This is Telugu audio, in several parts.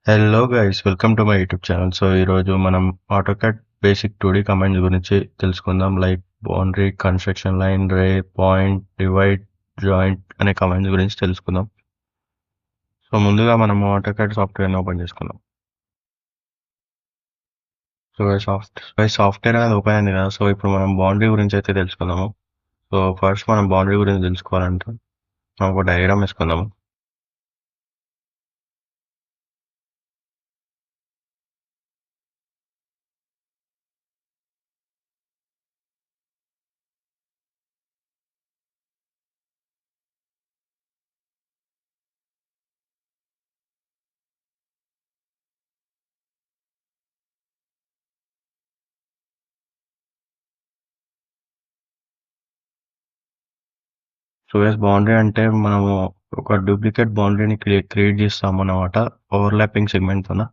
Hello guys, welcome to my YouTube channel. So ఈరోజు మనం ఆటోకాడ్ బేసిక్ 2D కమాండ్స్ గురించి తెలుసుకుందాం. లైక్ బౌండరీ, కన్స్ట్రక్షన్ లైన్, రే, పాయింట్, డివైడ్, జాయింట్ అనే కమాండ్స్ గురించి తెలుసుకుందాం. సో ముందుగా మనము ఆటోకాడ్ సాఫ్ట్వేర్ని ఓపెన్ చేసుకుందాం. సో సాఫ్ట్వేర్ అనేది ఓపెన్ అయింది కదా. సో ఇప్పుడు మనం బౌండరీ గురించి అయితే తెలుసుకుందాము. సో ఫస్ట్ మనం బౌండరీ గురించి తెలుసుకోవాలంటే మనం ఒక డయాగ్రామ్ వేసుకుందాము. సో బౌండరీ అంటే మనము ఒక డూప్లికేట్ బౌండరీని క్రియేట్ చేస్తాము అన్నమాట, ఓవర్లాపింగ్ సెగ్మెంట్ అన్న.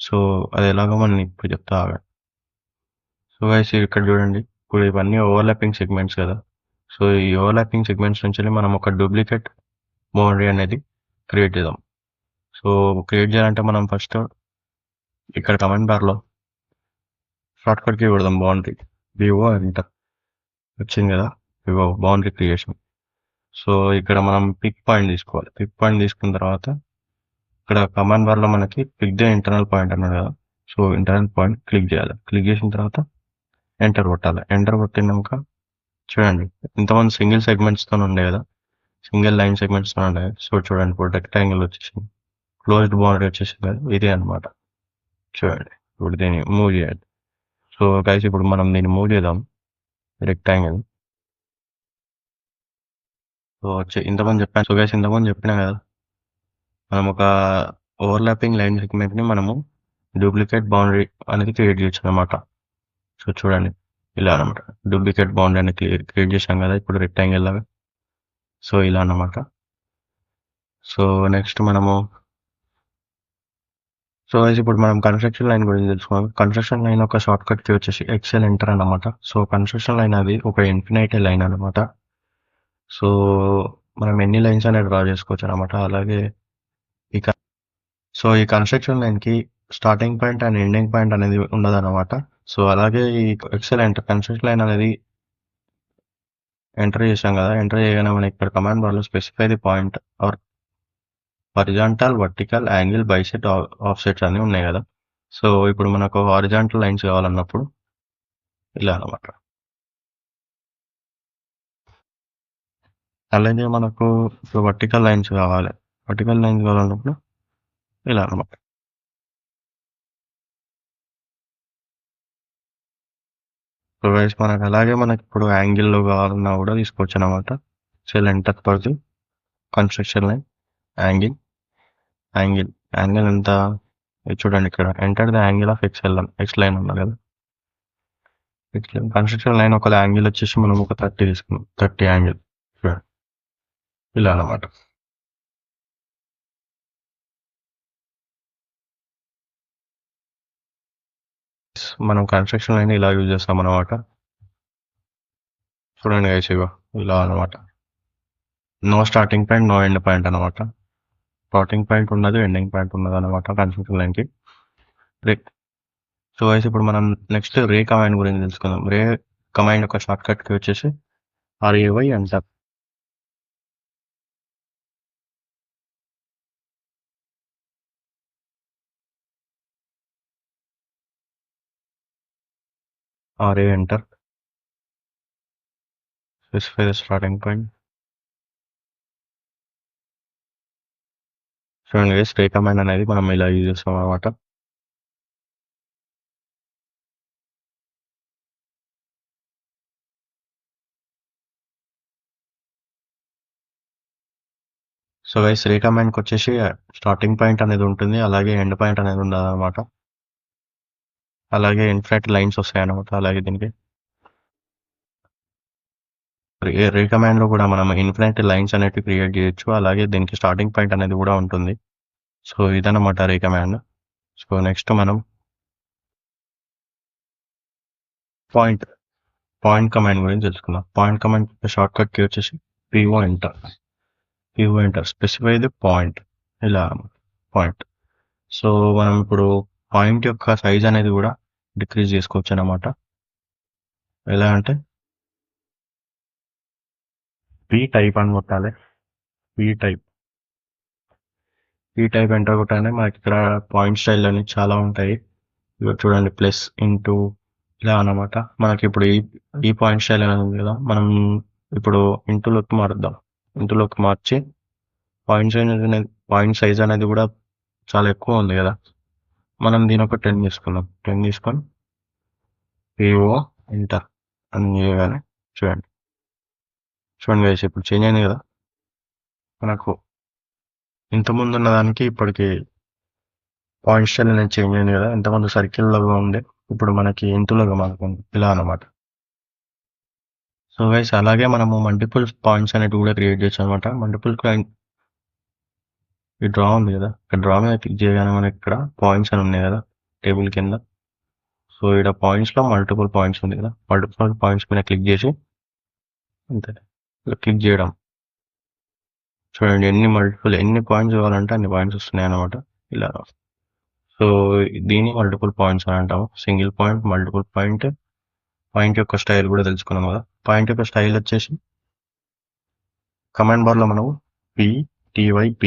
సో అది ఎలాగో మనం ఇప్పుడు చెప్తా ఆగండి. సో గైస్ ఇక్కడ చూడండి, ఇప్పుడు ఇవన్నీ ఓవర్లాపింగ్ సెగ్మెంట్స్ కదా. సో ఈ ఓవర్లాపింగ్ సెగ్మెంట్స్ నుంచి మనం ఒక డూప్లికేట్ బౌండరీ అనేది క్రియేట్ చేద్దాం. సో క్రియేట్ చేయాలంటే మనం ఫస్ట్ ఇక్కడ కమెంట్ బార్లో షార్ట్ కట్కి కొడదాం బౌండరీ. వివో ఎంటర్ వచ్చింది కదా, వివో బౌండరీ క్రియేషన్. సో ఇక్కడ మనం పిక్ పాయింట్ తీసుకోవాలి. పిక్ పాయింట్ తీసుకున్న తర్వాత ఇక్కడ కమాండ్ బార్లో మనకి పిక్ ద ఇంటర్నల్ పాయింట్ అన్నాడు కదా. సో ఇంటర్నల్ పాయింట్ క్లిక్ చేయాలి. క్లిక్ చేసిన తర్వాత ఎంటర్ కొట్టాలి. ఎంటర్ కొట్టినాక చూడండి, ఇంతమంది సింగిల్ సెగ్మెంట్స్తో ఉండే కదా, సింగిల్ లైన్ సెగ్మెంట్స్తో ఉండే. సో చూడండి, ఇప్పుడు రెక్టాంగిల్ వచ్చేసింది, క్లోజ్డ్ బౌండరీ వచ్చేసింది కదా, ఇదే అనమాట. చూడండి, ఇప్పుడు దీన్ని మూవ్ చేయాలి. సో గైస్ ఇప్పుడు మనం దీన్ని మూవ్ చేద్దాం, రెక్టాంగిల్. సో ఇంతమంది చెప్పాను. సో గైస్ ఇంతమంది చెప్పినా కదా, మనం ఒక ఓవర్లాపింగ్ లైన్ సెగ్మెంట్ని మనము డూప్లికేట్ బౌండరీ అనేది క్రియేట్ చేయొచ్చు అనమాట. సో చూడండి, ఇలా అనమాట, డూప్లికేట్ బౌండరీ అనేది క్రియేట్ చేసాం కదా ఇప్పుడు రెక్టాంగిల్ లాగా. సో ఇలా అన్నమాట. సో నెక్స్ట్ మనము ఇప్పుడు మనం కన్స్ట్రక్షన్ లైన్ గురించి తెలుసుకున్నాం. కన్స్ట్రక్షన్ లైన్ ఒక షార్ట్ కట్ కి వచ్చేసి ఎక్సెల్ ఎంటర్ అన్నమాట. సో కన్స్ట్రక్షన్ లైన్ అది ఒక ఇన్ఫినైట్ లైన్ అనమాట. సో మనం ఎన్ని లైన్స్ అనేది డ్రా చేసుకోవచ్చు అనమాట. అలాగే ఈ కన్స్ట్రక్షన్ లైన్ కి starting point and ending point అనేది ఉండదు అనమాట. సో అలాగే ఈ ఎక్సెల్ ఎంటర్ కన్స్ట్రక్షన్ లైన్ అనేది ఎంటర్ చేసాం కదా, ఎంటర్ చేయగానే మనకి ఇక్కడ కమాండ్ బార్ లో specify the point or horizontal, vertical, angle, bisect, offsets అన్నీ ఉన్నాయి కదా. సో ఇప్పుడు మనకు హారిజాంటల్ లైన్స్ కావాలన్నప్పుడు ఇలా అనమాట. అలాగే మనకు ఇప్పుడు వర్టికల్ లైన్స్ కావాలన్నప్పుడు ఇలా అనమాట. సో గైస్ మనకు అలాగే మనకి ఇప్పుడు యాంగిల్లో కావాలన్నా కూడా తీసుకోవచ్చు అనమాట. సెల్ ఎంటర్ పడుతుంది, కన్స్ట్రక్షన్ లైన్, యాంగిల్. యాంగిల్ ఎంత చూడండి, ఇక్కడ enter the angle of X line ఉన్నారు కదా. కన్స్ట్రక్షన్ లైన్ ఒక యాంగిల్ వచ్చేసి మనం ఒక 30 తీసుకున్నాం, 30 యాంగిల్ ఇలా అనమాట. మనం కన్స్ట్రక్షన్ లైన్ ఇలా యూజ్ చేస్తాం అనమాట. చూడండి గైస్, ఇలా అనమాట. No starting point, no end point అనమాట. స్టార్టింగ్ పాయింట్ ఉన్నది, ఎండింగ్ పాయింట్ ఉన్నది అనమాట కన్స్ట్రక్షన్ లైన్కి. సో గైస్ ఇప్పుడు మనం నెక్స్ట్ రే కమాండ్ గురించి తెలుసుకుందాం. రే కమాండ్ యొక్క షార్ట్ కట్కి వచ్చేసి RAY అంటారు. RA enter, specify the starting point. చూడండి గైస్, రే కమాండ్ అనేది మనం ఇలా యూజ్ చేస్తాం అనమాట. సో గైస్ రే కమాండ్కి వచ్చేసి స్టార్టింగ్ పాయింట్ అనేది ఉంటుంది, అలాగే ఎండ్ పాయింట్ అనేది ఉండదు అనమాట. అలాగే ఇన్ఫినైట్ లైన్స్ వస్తాయి అనమాట. అలాగే దీనికి రే కమాండ్ లో కూడా మనం ఇన్ఫినైట్ లైన్స్ అనేవి క్రియేట్ చేయొచ్చు. అలాగే దీనికి స్టార్టింగ్ పాయింట్ అనేది కూడా ఉంటుంది. సో ఇదన్నమాట రే కమాండ్. సో నెక్స్ట్ మనం పాయింట్ కమాండ్ గురించి తెలుసుకుందాం. పాయింట్ కమాండ్ షార్ట్ కట్ కి వచ్చేసి PO enter, specify the point, ఇలా పాయింట్. సో మనం ఇప్పుడు పాయింట్ యొక్క సైజ్ అనేది కూడా డిక్రీజ్ చేసుకోవచ్చు అన్నమాట. ఎలా అంటే పీ టైప్ అని కొట్టాలి. పీ టైప్ ఎంటర్ కొట్టాలి. మనకి ఇక్కడ పాయింట్ స్టైల్ అని చాలా ఉంటాయి. ఇక చూడండి ప్లస్ ఇంటూ ఇలా అన్నమాట. మనకి ఇప్పుడు ఈ పాయింట్ స్టైల్ అనేది ఉంది కదా, మనం ఇప్పుడు ఇంటూలోకి మారుద్దాం. ఇంటూలోకి మార్చి పాయింట్ సైజ్ అనేది కూడా చాలా ఎక్కువ ఉంది కదా, మనం దీని ఒక 10 తీసుకుందాం. 10 తీసుకొని ఏవో ఎంటర్ అని చేయగానే చూడండి గైస్ ఇప్పుడు చేంజ్ అయింది కదా. మనకు ఇంతకుముందు ఉన్న దానికి ఇప్పటికి పాయింట్ స్టైల్ అనేది చేంజ్ అయింది కదా. ఇంతకుముందు సర్కిల్లోగా ఉండే ఇప్పుడు మనకి ఇంటులోగా మారుతుంది ఇలా అనమాట. సో గైస్ అలాగే మనము మల్టిపుల్ పాయింట్స్ అనేవి కూడా క్రియేట్ చేయొచ్చు అనమాట. మల్టిపుల్ ఈ డ్రా ఉంది కదా, ఇక్కడ డ్రా మీద క్లిక్ చేయగానే మనకి ఇక్కడ పాయింట్స్ అని ఉన్నాయి కదా టేబుల్ కింద. సో ఇక్కడ పాయింట్స్లో మల్టిపుల్ పాయింట్స్ ఉంది కదా, మల్టిపుల్ పాయింట్స్ మీద క్లిక్ చేసి అంతే క్లిక్ చేయడం. చూడండి ఎన్ని పాయింట్స్ కావాలంటే అన్ని పాయింట్స్ వస్తున్నాయి అనమాట ఇలా. సో దీన్ని మల్టిపుల్ పాయింట్స్ అని అంటాము. సింగిల్ పాయింట్, మల్టిపుల్ పాయింట్ యొక్క స్టైల్ కూడా తెలుసుకున్నాం కదా. పాయింట్ యొక్క స్టైల్ వచ్చేసి కమాండ్ బార్లో మనం PTYP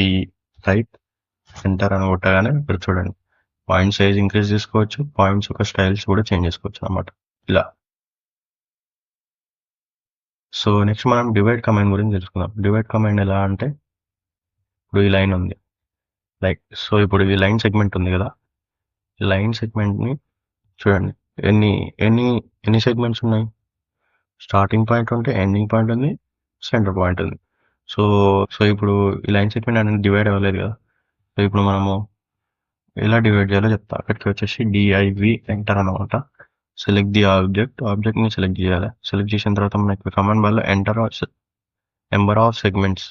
టైప్ ఎంటర్ అని కొట్టగానే ఇక్కడ చూడండి పాయింట్ సైజ్ ఇంక్రీజ్ చేసుకోవచ్చు, పాయింట్స్ యొక్క స్టైల్స్ కూడా చేంజ్ చేసుకోవచ్చు అనమాట ఇలా. సో నెక్స్ట్ మనం డివైడ్ కమాండ్ గురించి తెలుసుకుందాం. డివైడ్ కమాండ్ ఎలా అంటే ఇప్పుడు ఈ లైన్ ఉంది సో ఇప్పుడు ఈ లైన్ సెగ్మెంట్ ఉంది కదా, ఈ లైన్ సెగ్మెంట్ని చూడండి ఎన్ని సెగ్మెంట్స్ ఉన్నాయి. స్టార్టింగ్ పాయింట్ ఉంటే ఎండింగ్ పాయింట్ ఉంది, సెంటర్ పాయింట్ ఉంది. సో ఇప్పుడు ఈ లైన్ సెగ్మెంట్ అనేది డివైడ్ అవ్వలేదు కదా. సో ఇప్పుడు మనము ఎలా డివైడ్ చేయాలో చెప్తా. అక్కడికి వచ్చేసి DIV ఎంటర్ అనమాట. సెలెక్ట్ ది ఆబ్జెక్ట్ని సెలెక్ట్ చేయాలి. సెలెక్ట్ చేసిన తర్వాత మనకి కమాండ్ బార్లో ఎంటర్ నెంబర్ ఆఫ్ సెగ్మెంట్స్,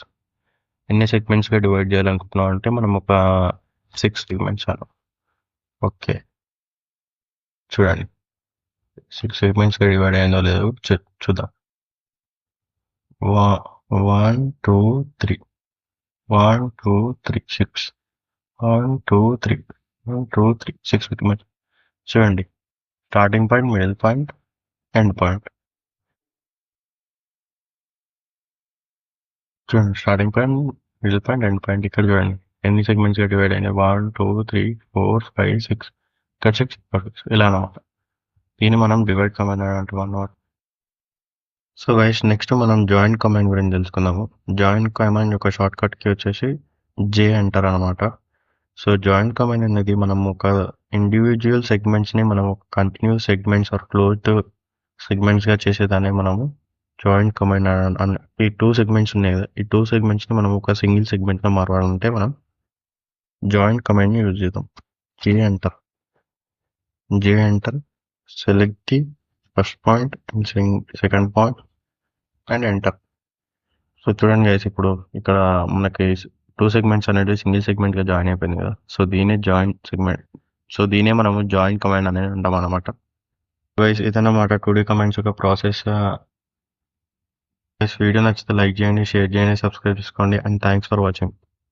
ఎన్ని సెగ్మెంట్స్గా డివైడ్ చేయాలనుకుంటున్నాం అంటే మనం ఒక 6 సెగ్మెంట్స్ అను. ఓకే చూడండి 6 సెగ్మెంట్స్గా డివైడ్ అయిందో లేదో చూద్దాం. 1 2 3 1 2 3 6 1 2 3 1 2 3 6 సెగ్మెంట్స్. చూడండి starting point, middle point, end point. చూడండి starting point, middle point, end point. ఇక్కడ చూడండి ఎన్ని సెగ్మెంట్స్గా డివైడ్ అయినాయి. 1 2 3 4 5 6 ఇక్కడ 6 ఇలా అనమాట. దీన్ని మనం డివైడ్ కమాండ్ అని అంటాం అన్నమాట. సో గైస్ నెక్స్ట్ మనం జాయిన్ కమాండ్ గురించి తెలుసుకుందాము. జాయిన్ కమాండ్ యొక్క షార్ట్ కట్కి వచ్చేసి J ఎంటర్ అనమాట. సో జాయిన్ కమాండ్ అనేది మనం ఒక ఇండివిజువల్ సెగ్మెంట్స్ని మనం ఒక కంటిన్యూస్ సెగ్మెంట్స్ ఆర్ క్లోజ్డ్ సెగ్మెంట్స్గా చేసేదాన్ని మనము జాయిన్ కమాండ్ ఈ 2 సెగ్మెంట్స్ ఉన్నాయి కదా, ఈ 2 సెగ్మెంట్స్ని మనం ఒక సింగిల్ సెగ్మెంట్గా మారాలంటే మనం జాయిన్ కమాండ్ని యూజ్ చేద్దాం. J enter select the first point and second point and enter. So చూడండి గైస్ ఇప్పుడు ఇక్కడ మనకి 2 సెగ్మెంట్స్ అనేది సింగిల్ సెగ్మెంట్గా జాయిన్ అయిపోయింది కదా. సో దీనే జాయిన్ సెగ్మెంట్. సో దీనే మనము జాయిన్ కమాండ్ అనేది అంటాం అనమాట. గైస్ ఇదన్నమాట 2D కమాండ్స్ యొక్క ప్రాసెస్. వీడియో నచ్చితే లైక్ చేయండి, షేర్ చేయండి, సబ్స్క్రైబ్ చేసుకోండి అండ్ థ్యాంక్స్ ఫర్ వాచింగ్.